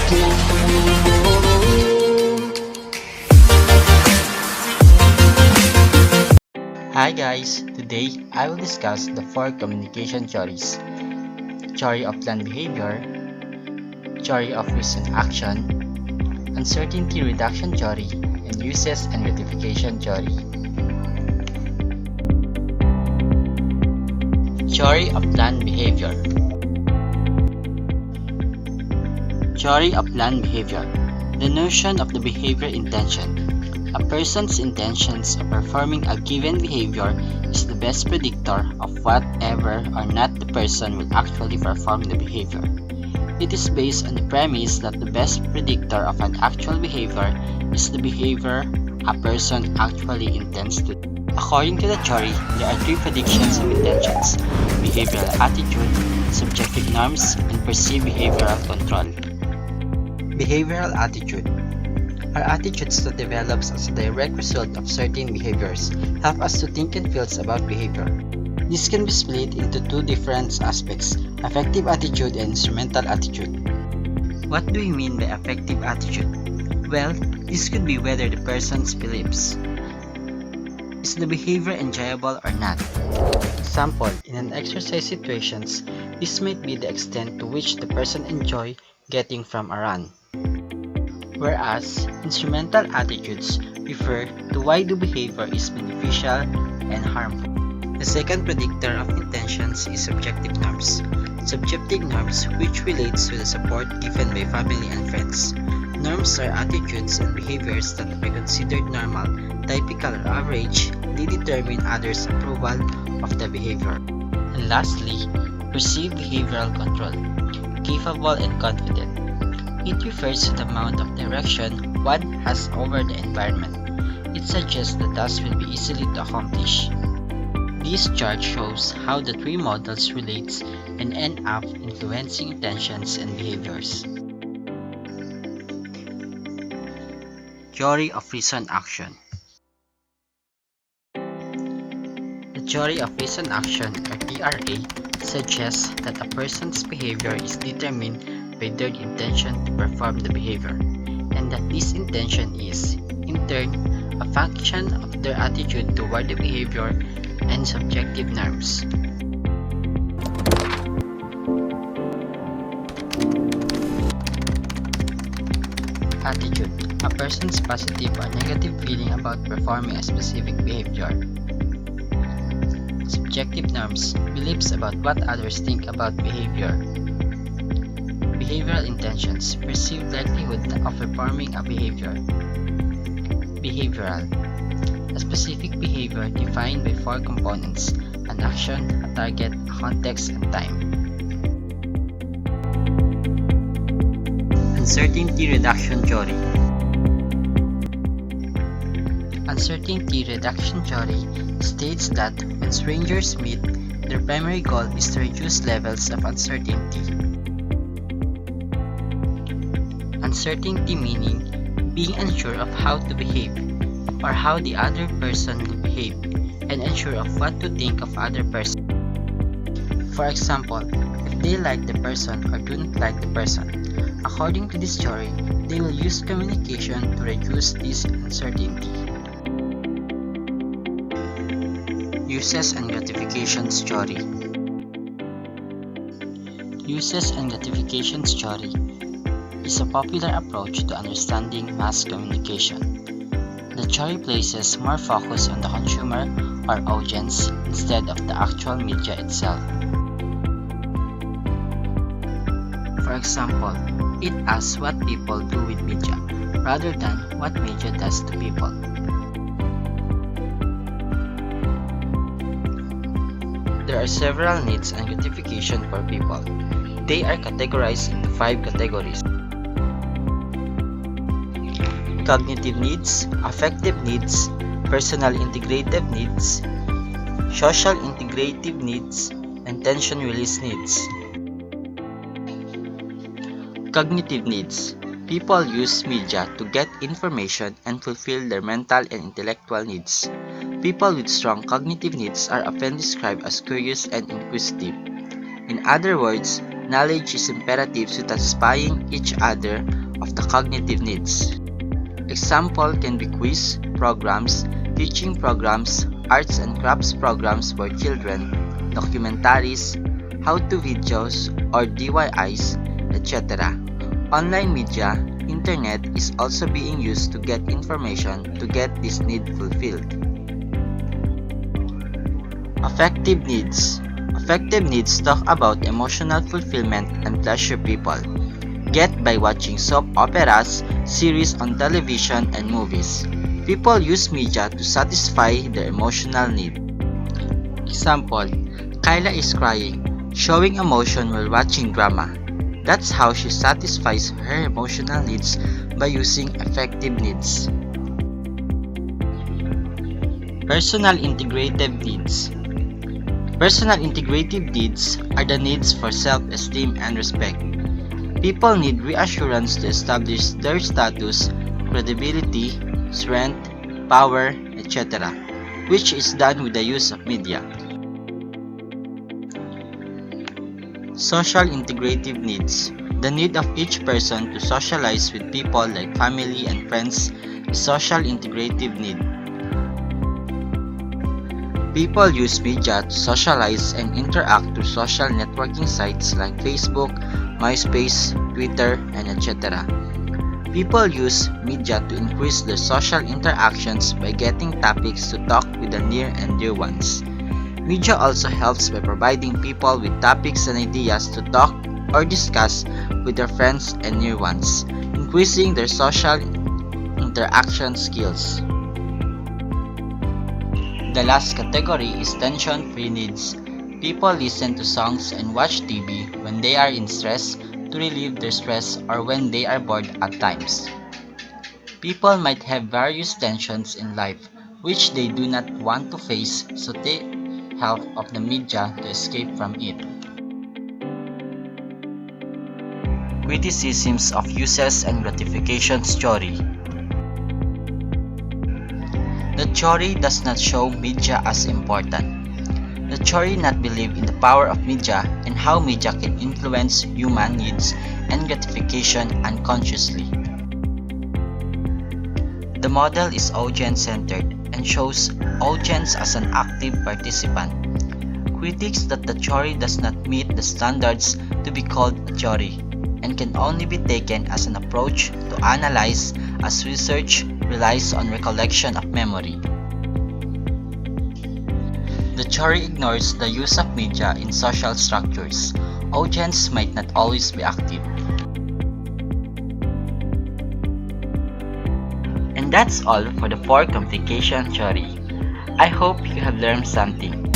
Hi guys, today I will discuss the 4 communication theories: theory of planned behavior, theory of reason action, uncertainty reduction theory, and uses and gratification theory. Theory of planned behavior. Theory of planned behavior. The notion of the behavior intention. A person's intentions of performing a given behavior is the best predictor of whatever or not the person will actually perform the behavior. It is based on the premise that the best predictor of an actual behavior is the behavior a person actually intends to do. According to the theory, there are 3 predictions of intentions: behavioral attitude, subjective norms, and perceived behavioral control. Behavioral attitude. Our attitudes that develops as a direct result of certain behaviors help us to think and feel about behavior. This can be split into 2 different aspects: affective attitude and instrumental attitude. What do we mean by affective attitude? Well, this could be whether the person's beliefs. Is the behavior enjoyable or not? Example, in an exercise situations, this might be the extent to which the person enjoy getting from a run. Whereas instrumental attitudes refer to why the behavior is beneficial and harmful. The second predictor of intentions is subjective norms. Subjective norms, which relates to the support given by family and friends. Norms are attitudes and behaviors that are considered normal, typical, or average. They determine others' approval of the behavior. And lastly, perceived behavioral control. Capable and confident. It refers to the amount of direction one has over the environment. It suggests the task will be easily to accomplish. This chart shows how the 3 models relate and end up influencing intentions and behaviors. Theory of reason action. The theory of reason action, or TRA, suggests that a person's behavior is determined by their intention to perform the behavior, and that this intention is, in turn, a function of their attitude toward the behavior and subjective norms. Attitude: a person's positive or negative feeling about performing a specific behavior. Subjective norms: beliefs about what others think about behavior. Behavioral intentions: perceived likelihood of performing a behavior. Behavioral: a specific behavior defined by 4 components: an action, a target, a context, and time. Uncertainty reduction theory. Uncertainty reduction theory states that when strangers meet, their primary goal is to reduce levels of uncertainty. Uncertainty meaning being unsure of how to behave or how the other person will behave, and unsure of what to think of other person. For example, if they like the person or do not like the person. According to this theory, they will use communication to reduce this uncertainty. Uses and gratifications theory. Uses and gratifications theory is a popular approach to understanding mass communication. The theory places more focus on the consumer or audience instead of the actual media itself. For example, it asks what people do with media rather than what media does to people. There are several needs and gratification for people. They are categorized into 5 categories: cognitive needs, affective needs, personal integrative needs, social integrative needs, and tension release needs. Cognitive needs. People use media to get information and fulfill their mental and intellectual needs. People with strong cognitive needs are often described as curious and inquisitive. In other words, Knowledge is imperative to satisfying each other of the cognitive needs. Example can be quiz programs, teaching programs, arts and crafts programs for children, documentaries, how-to videos or DIYs, etc. Online media, internet is also being used to get information to get this need fulfilled. Affective needs. Affective needs talk about emotional fulfillment and pleasure people get by watching soap operas, series on television, and movies. People use media to satisfy their emotional need. Example, Kyla is crying, showing emotion while watching drama. That's how she satisfies her emotional needs by using affective needs. Personal integrative needs. Personal integrative needs are the needs for self-esteem and respect. People need reassurance to establish their status, credibility, strength, power, etc., which is done with the use of media. Social integrative needs. The need of each person to socialize with people like family and friends is social integrative need. People use media to socialize and interact through social networking sites like Facebook, MySpace, Twitter, and etc. People use media to increase their social interactions by getting topics to talk with the near and dear ones. Media also helps by providing people with topics and ideas to talk or discuss with their friends and near ones, increasing their social interaction skills. The last category is tension-free needs. People listen to songs and watch TV when they are in stress to relieve their stress or when they are bored at times. People might have various tensions in life which they do not want to face, so take help of the media to escape from it. Criticisms of uses and gratifications theory. The theory does not show media as important. The theory not believe in the power of media and how media can influence human needs and gratification unconsciously. The model is audience-centered and shows audience as an active participant. Critics that the theory does not meet the standards to be called a theory and can only be taken as an approach to analyze as research relies on recollection of memory. The theory ignores the use of media in social structures. Audience might not always be active. And that's all for the 4 complication theory. I hope you have learned something.